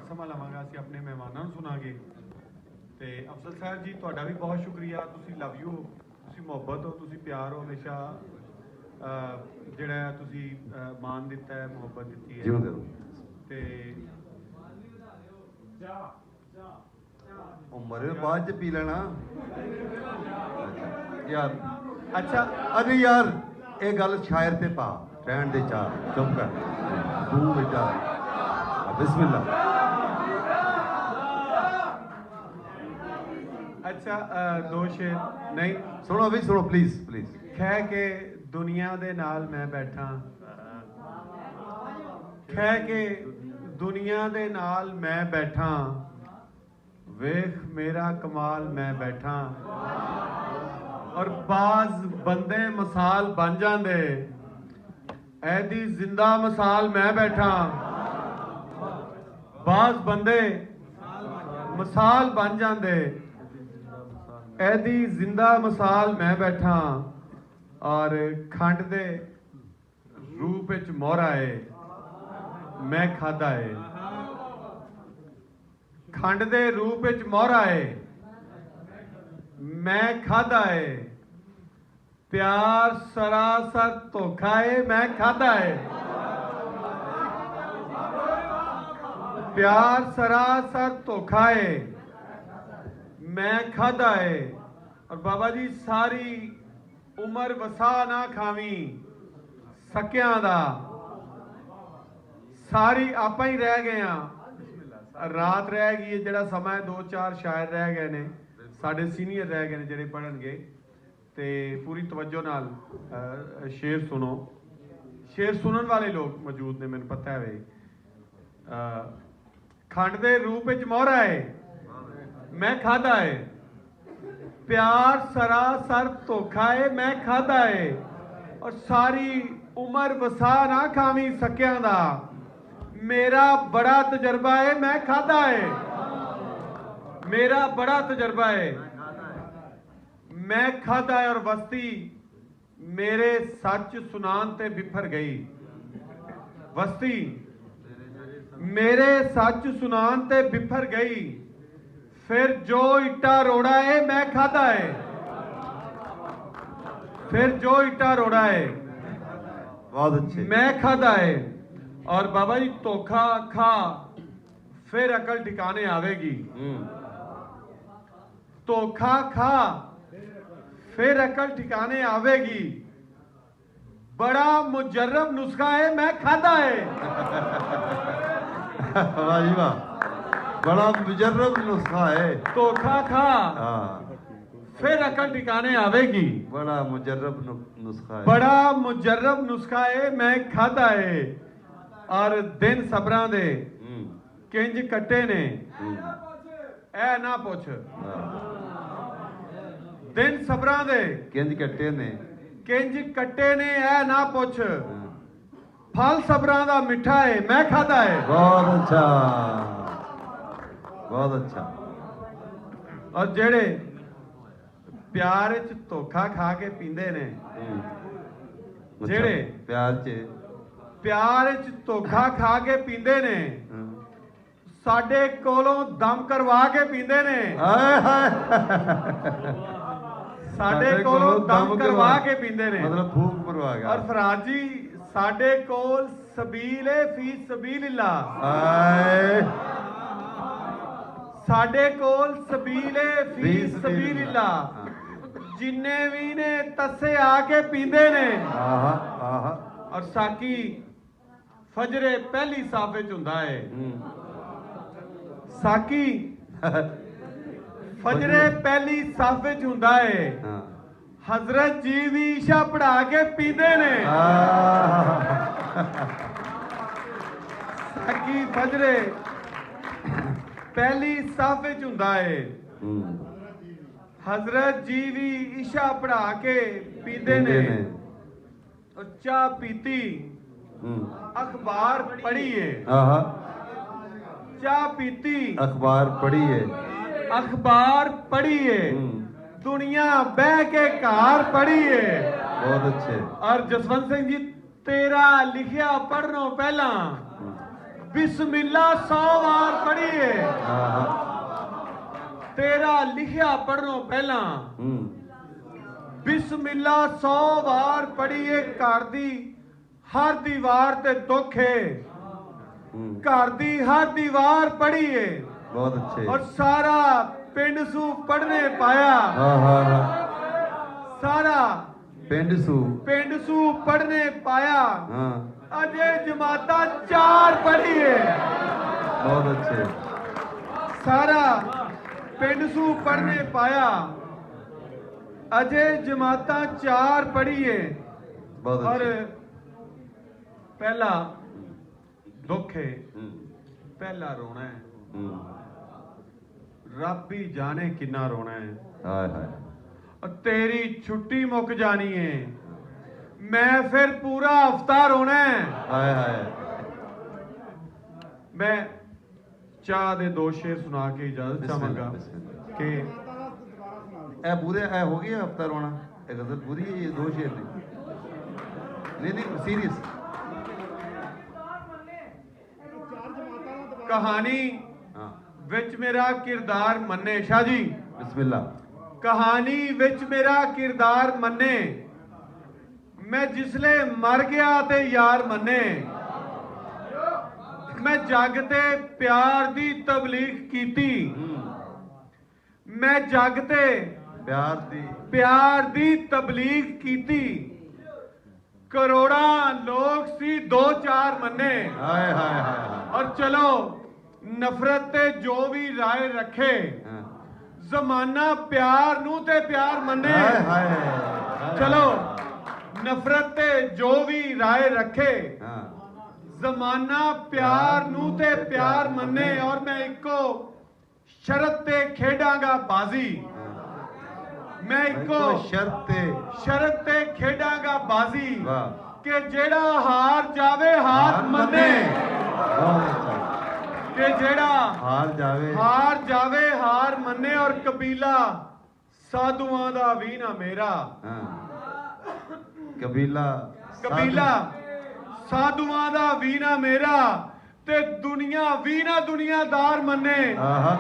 ਘੱਟ ਸਮਾਂ ਲਵਾਂਗਾ, ਅਸੀਂ ਆਪਣੇ ਮਹਿਮਾਨਾਂ ਨੂੰ ਸੁਣਾਂਗੇ। ਤੇ ਅਫਸਰ ਸਾਹਿਬ ਜੀ ਤੁਹਾਡਾ ਵੀ ਬਹੁਤ ਸ਼ੁਕਰੀਆ, ਤੁਸੀਂ ਲਵ ਯੂ, ਤੁਸੀਂ ਮੁਹੱਬਤ ਹੋ, ਤੁਸੀਂ ਪਿਆਰ ਹੋ, ਹਮੇਸ਼ਾ ਜਿਹੜਾ ਤੁਸੀਂ ਮਾਣ ਦਿੱਤਾ ਹੈ, ਮੁਹੱਬਤ ਦਿੱਤੀ ਹੈ। ਜਿਉਂਦੇ ਰਹੋ। ਤੇ ਉਹ ਮਰੇ ਬਾਅਦ ਚ ਪੀ ਲੈਣਾ ਯਾਰ। ਅੱਛਾ ਅਰੇ ਯਾਰ ਇਹ ਗੱਲ ਸ਼ਾਇਰ ਤੇ ਪਾ ਰਹਿਣ ਦੇ, ਚਾਰ ਚੁੱਪ ਕਰ ਤੂੰ ਬੇਟਾ। ਬਿਸਮਿल्ला। ਅੱਛਾ ਦੋ ਸ਼ੇਰ ਨਹੀਂ ਸੁਣੋ ਵੀ ਸੁਣੋ ਪਲੀਜ਼ ਪਲੀਜ਼। ਖਹਿ ਕੇ ਦੁਨੀਆ ਦੇ ਨਾਲ ਮੈਂ ਬੈਠਾ, ਖਹਿ ਕੇ ਦੁਨੀਆ ਦੇ ਨਾਲ ਮੈਂ ਬੈਠਾ, ਵੇਖ ਮੇਰਾ ਕਮਾਲ ਮੈਂ ਬੈਠਾ। ਔਰ ਬਾਜ਼ ਬੰਦੇ ਮਿਸਾਲ ਬਣ ਜਾਂਦੇ, ਐਦੀ ਜ਼ਿੰਦਾ ਮਿਸਾਲ ਮੈਂ ਬੈਠਾ। ਬਾਜ਼ ਬੰਦੇ ਮਿਸਾਲ ਬਣ ਜਾਂਦੇ, ਐਦੀ ਜ਼ਿੰਦਾ ਮਿਸਾਲ ਮੈਂ ਬੈਠਾ। ਔਰ ਖੰਡ ਦੇ ਰੂਪ ਵਿੱਚ ਮੋਹਰਾ ਏ ਮੈਂ ਖਾਦਾ ਏ, ਖੰਡ ਦੇ ਰੂਪ ਵਿੱਚ ਮੋਹਰਾ ਏ ਮੈਂ ਖਾਦਾ ਏ। ਪਿਆਰ ਸਰਾਸਰ ਧੋਖਾ ਏ ਮੈਂ ਖਾਦਾ ਏ, ਪਿਆਰ ਸਰਾਸਰ ਧੋਖਾ ਏ ਮੈਂ ਖਾਦਾ ਏ। ਔਰ ਬਾਬਾ ਜੀ ਸਾਰੀ ਉਮਰ ਵਸਾ ਨਾ ਖਾਵੀਂ ਸਕਿਆਂ ਦਾ, ਸਾਰੀ ਆਪਾਂ ਹੀ ਰਹਿ ਗਏ ਆ, ਰਾਤ ਰਹਿ ਗਈ ਹੈ, ਜਿਹੜਾ ਸਮਾਂ ਹੈ 2-4 ਸ਼ਾਇਰ ਰਹਿ ਗਏ ਨੇ, ਸਾਡੇ ਸੀਨੀਅਰ ਰਹਿ ਗਏ ਨੇ ਜਿਹੜੇ ਪੜ੍ਹਨਗੇ। ਤੇ ਪੂਰੀ ਤਵੱਜੋ ਨਾਲ ਸ਼ੇਰ ਸੁਣੋ, ਸ਼ੇਰ ਸੁਣਨ ਵਾਲੇ ਲੋਕ ਮੌਜੂਦ ਨੇ ਮੈਨੂੰ ਪਤਾ ਹੈ। ਖੰਡ ਦੇ ਰੂਪ ਵਿੱਚ ਮੋਹਰਾ ਏ ਮੈਂ ਖਾਦਾ ਏ, ਪਿਆਰ ਸਰਾਸਰ ਧੋਖਾ ਏ ਮੈਂ ਖਾਦਾ ਏ। ਔਰ ਸਾਰੀ ਉਮਰ ਵਸਾ ਨਾ ਖਾਵੀਂ ਸਕਿਆਂ ਦਾ, ਮੇਰਾ ਬੜਾ ਤਜਰਬਾ ਏ ਮੈਂ ਖਾਦਾ ਏ, ਮੇਰਾ ਬੜਾ ਤਜਰਬਾ ਏ ਮੈਂ ਖਾਦਾ ਏ। ਔਰ ਵਸਤੀ ਮੇਰੇ ਸੱਚ ਸੁਨਾਨ ਤੇ ਬਿਫਰ ਗਈ, ਵਸਤੀ ਮੇਰੇ ਸੱਚ ਸੁਨਾਨ ਤੇ ਬਿਫਰ ਗਈ। ਫਿਰ ਜੋ ਇੱਟਾ ਰੋੜਾ ਏ ਮੈਂ ਖਾਦਾ ਏ, ਫਿਰ ਜੋ ਇੱਟਾ ਰੋੜਾ ਏ ਬਹੁਤ ਅੱਛੇ ਮੈਂ ਖਾਦਾ ਏ। ਔਰ ਬਾਬਾ ਜੀ ਧੋਖਾ ਖਾ ਫਿਰ ਅਕਲ ਠਿਕਾਣੇ ਆਵੇਗੀ, ਧੋਖਾ ਖਾ ਫਿਰ ਅਕਲ ਠਿਕਾਣੇ ਆਵੇਗੀ। ਬੜਾ ਮੁਜਰਬ ਨੁਸਖਾ ਏ ਮੈਂ ਖਾਦਾ ਏ, ਵਾਹ ਜੀ ਵਾਹ, ਬੜਾ ਮੁਜਰਬ ਨੁਸਖਾ ਹੈ। ਧੋਖਾ ਖਾ ਹਾਂ ਫਿਰ ਅਕਲ ਠਿਕਾਣੇ ਆਵੇਗੀ, ਬੜਾ ਮੁਜਰਬ ਨੁਸਖਾ ਹੈ, ਬੜਾ ਮੁਜਰਬ ਨੁਸਖਾ ਏ ਮੈਂ ਖਾਦਾ ਏ। ਔਰ ਦਿਨ ਸਬਰਾਂ ਦੇ ਕਿੰਜ ਕੱਟੇ ਨੇ ਐ ਨਾ ਪੁੱਛ, ਦਿਨ ਸਬਰਾਂ ਦੇ ਕਿੰਜ ਕੱਟੇ ਨੇ ਕਿੰਜ ਕੱਟੇ ਨੇ ਐ ਨਾ ਪੁੱਛ। ਫਲ ਸਬਰਾਂ ਦਾ ਮਿੱਠਾ ਏ ਮੈਂ ਖਾਦਾ ਏ। ਬਹੁਤ ਅੱਛਾ ਬਹੁਤ ਅੱਛਾ। ਔਰ ਜਿਹੜੇ ਪਿਆਰ ਵਿੱਚ ਧੋਖਾ ਖਾ ਕੇ ਪੀਂਦੇ ਨੇ, ਜਿਹੜੇ ਪਿਆਰ ਚ ਪਿਆਰ ਵਿੱਚ ਧੋਖਾ ਖਾ ਕੇ ਪੀਂਦੇ ਨੇ, ਸਾਡੇ ਕੋਲੋਂ ਦਮ ਕਰਵਾ ਕੇ ਪੀਂਦੇ ਨੇ, ਸਾਡੇ ਕੋਲੋਂ ਦਮ ਕਰਵਾ ਕੇ ਪੀਂਦੇ ਨੇ, ਮਤਲਬ ਫੂਕ ਮਰਵਾ ਗਿਆ। ਔਰ ਫਰਾਜ ਜੀ ਸਾਡੇ ਕੋਲ ਸਬੀਲੇ ਫੀ ਸਬੀਲਿल्ला, ਸਾਡੇ ਕੋਲ ਸਬੀਲੇ ਫੀ ਸਬੀਲਿल्ला, ਜਿੰਨੇ ਵੀ ਨੇ ਤਸੇ ਆ ਕੇ ਪੀਂਦੇ ਨੇ। ਔਰ ਸਾਕੀ ਫਜਰੇ ਪਹਿਲੀ ਸਾਫ ਵਿੱਚ ਹੁੰਦਾ ਹੈ, ਸਾਕੀ ਫਜਰੇ ਪਹਿਲੀ ਸਾਫ ਵਿੱਚ ਹੁੰਦਾ ਹੈ। ਹਜ਼ਰਤ ਜੀ ਵੀ ਇਸ਼ਾ ਪੜਾ ਕੇ ਪੀਂਦੇ ਨੇ, ਸਾਕੀ ਫਜਰੇ ਪਹਿਲੀ ਸਾਫ ਵਿੱਚ ਹੁੰਦਾ ਹੈ। ਹਜ਼ਰਤ ਜੀ ਵੀ ਇਸ਼ਾ ਪੜਾ ਕੇ ਪੀਂਦੇ ਨੇ। ਔਰ ਚਾਹ ਪੀਤੀ ਅਖਬਾਰ ਪੜ੍ਹੀਏ, ਚਾਹ ਪੀਤੀ ਅਖਬਾਰ ਪੜ੍ਹੀਏ, ਅਖਬਾਰ ਪੜ੍ਹੀਏ, ਦੁਨੀਆ ਬਹਿ ਕੇ ਘਰ ਪੜ੍ਹੀਏ। ਬਹੁਤ ਅੱਛੇ। ਔਰ ਜਸਵੰਤ ਸਿੰਘ ਜੀ ਤੇਰਾ ਲਿਖਿਆ ਪੜ੍ਹਨੋਂ ਪਹਿਲਾਂ ਬਿਸਮਿल्ला 100 ਵਾਰ ਪੜ੍ਹੀ। लिखिया पढ़नों पहला हूं बिस्मिल्ला 100 बार पढ़िए घर दी हर दीवार ते दुख है घर दी हर दीवार पढ़िए बहुत अच्छे और सारा पिंड सू पढ़ने पाया हाँ हाँ हाँ सारा पिंड सू पढ़ने पाया हाँ अजे जमाता 4 पढ़िए बहुत अच्छे सारा पिंड सू पढ़ने पाया अजे जमाता 4 पढ़िए बहुत और अच्छे पहला दुख है हम्म, पहला रोना है हम्म, रब ही जाने कितना रोना है हाय हाय और तेरी छुट्टी मुक जानी है मैं फिर पूरा हफ्ता रोना है हाय हाय मैं चाह दे 2 शेर सुना के इजाजत चाहांगा बिस्मिल्लाह। कि ए पूरे ए हो गया हफ्ता रोना ए गजल पूरी है ये 2 शेर दी नहीं नहीं सीरियस कहानी हाँ विच मेरा किरदार मन्ने शाह जी बिस्मिल्लाह कहानी विच मेरा किरदार मन्ने मैं जिसले मर गया ते यार मन्ने मैं जग ते प्यार दी तबलीग कीती मैं जग ते प्यार दी तबलीग कीती करोड़ा लोग सी 2-4 मन्ने हाय हाय हाय हाय और चलो नफरत ते जो भी राय रखे हाँ, जमाना प्यार नू ते प्यार मन्ने हाय हाय हाय चलो नफरत ते जो भी राय रखे हाँ जमाना प्यार नू ते प्यार मन्ने और मैं इको शरत ते खेडांगा बाजी मैं इको शरत ते खेडांगा बाजी वाह कि जेड़ा हार जावे हार मन्ने बहुत अच्छा कि जेड़ा हार जावे हार मन्ने और कबीला साधुआं दा भी ना मेरा हाँ कबीला साधुआं दा भी ना मेरा ते दुनिया भी ना दुनियादार मन्ने आहा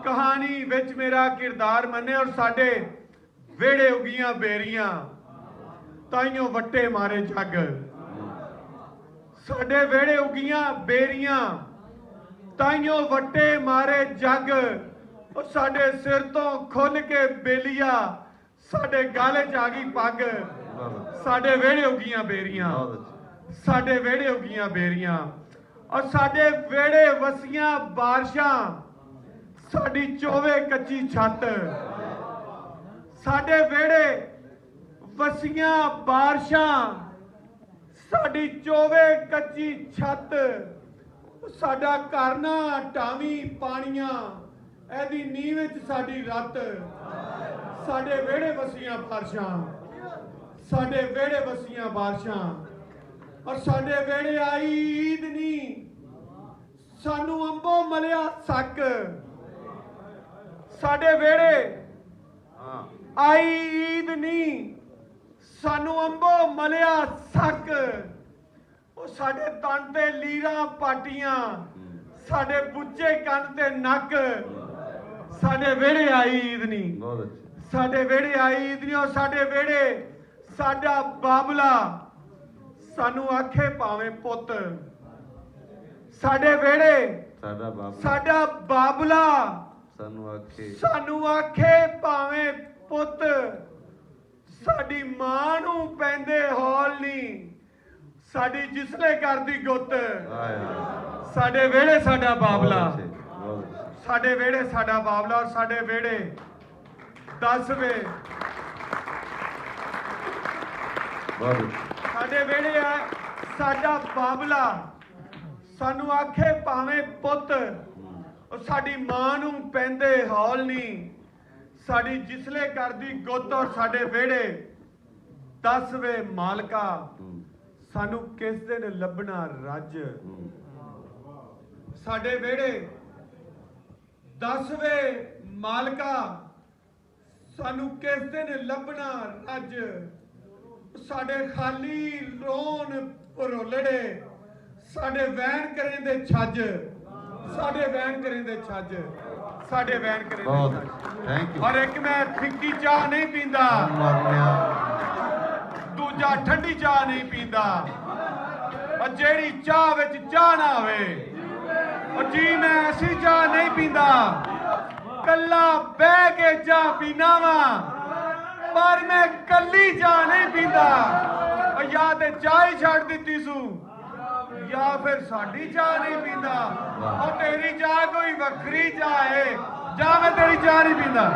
कहानी विच मेरा किरदार मन्ने और साडे वेड़े उगियां बेरियां ताइयों वट्टे मारे जग साडे वेड़े उगियां बेरियां ताइयों वट्टे मारे जग और साडे सिर तो खुल के बेलिया साडे गाले च आ गई पग साडे वेड़े उगियां बेरियां बहुत अच्छा साडे वेड़े उगियां बेरियां और साडे वेड़े वसियां बारिशां साडी चोवे कच्ची छत साडे वेड़े वसियां बारिशां साडी चोवे कच्ची छत साडा घर ना टावी पानियां एदी नींह विच साडी रत साडे वेड़े वसियां बारिशां साडे वेड़े वसियां बारिशां और साडे वेड़े आई ईद नी सानू अंबो मलिया सक साडे वेड़े हाँ आई ईद नी सानू अंबो मलिया सक ਉਹ ਸਾਡੇ ਤਨ ਤੇ ਲੀਰਾਂ ਪਾਟੀਆਂ ਸਾਡੇ ਬੁੱਝੇ ਕੰਨ ਤੇ ਨੱਕ ਸਾਡੇ ਵਿਹੜੇ ਆਈ ਈਦ ਨਹੀਂ बहुत अच्छे ਸਾਡੇ ਵਿਹੜੇ ਆਈ ਈਦ ਨਹੀਂ ਔਰ ਸਾਡੇ ਵਿਹੜੇ ਸਾਡਾ ਬਾਬਲਾ ਸਾਨੂੰ ਆਖੇ ਭਾਵੇਂ ਪੁੱਤ ਸਾਡੇ ਵਿਹੜੇ साडा बाप ਸਾਡਾ ਬਾਬਲਾ ਸਾਨੂੰ ਆਖੇ ਭਾਵੇਂ ਪੁੱਤ ਸਾਡੀ ਮਾਂ ਨੂੰ ਪੈਂਦੇ ਹੌਲ ਨਹੀਂ ਸਾਡੀ ਜਿਸਲੇ ਕਰਦੀ ਗੁੱਤ ਸਾਡੇ ਵਿਹੜੇ ਸਾਡਾ ਬਾਬਲਾ ਸਾਡੇ ਵਿਹੜੇ ਸਾਡਾ ਬਾਬਲਾ ਔਰ ਸਾਡੇ ਵਿਹੜੇ 10 ਵੇ ਸਾਡੇ ਵਿਹੜੇ ਆ ਸਾਡਾ ਬਾਬਲਾ ਸਾਨੂੰ ਆਖੇ ਭਾਵੇਂ ਪੁੱਤ ਔਰ ਸਾਡੀ ਮਾਂ ਨੂੰ ਪੈਂਦੇ ਹੌਲ ਨਹੀਂ ਸਾਡੀ ਜਿਸਲੇ ਕਰਦੀ ਗੁੱਤ ਔਰ ਸਾਡੇ ਵਿਹੜੇ 10 ਵੇ ਮਾਲਕਾ ਸਾਨੂੰ ਕਿਸ ਦਿਨ ਲੱਭਣਾ ਰੱਜ ਸਾਡੇ ਵਿਹੜੇ 10 ਵੇ ਮਾਲਕਾ ਸਾਨੂੰ ਕਿਸ ਦਿਨ ਲੱਭਣਾ ਰੱਜ ਸਾਡੇ ਖਾਲੀ ਰੋਣ ਭਰੋਲੜੇ ਸਾਡੇ ਵਹਿਣ ਕਰੇ ਦੇ ਛੱਜ ਸਾਡੇ ਵੈਨ ਕਰਿੰਦੇ ਛੱਜ ਸਾਡੇ ਵੈਨ ਬਹੁਤ ਕਰਿੰਦੇ ਛੱਜ ਥੈਂਕ ਯੂ ਔਰ ਇੱਕ ਮੈਂ ਫਿੱਕੀ ਚਾਹ ਨਹੀਂ ਪੀਂਦਾ ਮਰਨਿਆ ਦੂਜਾ ਠੰਡੀ ਚਾਹ ਨਹੀਂ ਪੀਂਦਾ ਔਰ ਜਿਹੜੀ ਚਾਹ ਵਿੱਚ ਚਾਹ ਨਾ ਹੋਵੇ ਔਰ ਜੀ ਮੈਂ ਐਸੀ ਚਾਹ ਨਹੀਂ ਪੀਂਦਾ ਕੱਲਾ ਬਹਿ ਕੇ ਚਾਹ ਪੀਣਾ ਵਾ ਪਰ ਮੈਂ ਕੱਲੀ ਚਾਹ ਨਹੀਂ ਪੀਂਦਾ ਔਰ ਜਾਂ ਤੇ ਚਾਹ ਹੀ ਛੱਡ ਦਿੱਤੀ ਸੂ ਜਾਂ ਫਿਰ ਸਾਡੀ ਚਾਹ ਨਹੀਂ ਪੀਂਦਾ ਔਰ ਤੇਰੀ ਚਾਹ ਕੋਈ ਵੱਖਰੀ ਚਾਹ ਹੈ ਜਾਂ ਮੈਂ ਤੇਰੀ ਚਾਹ ਨਹੀਂ ਪੀਂਦਾ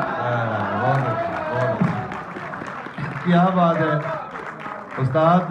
बहुत क्या बात है उस्ताद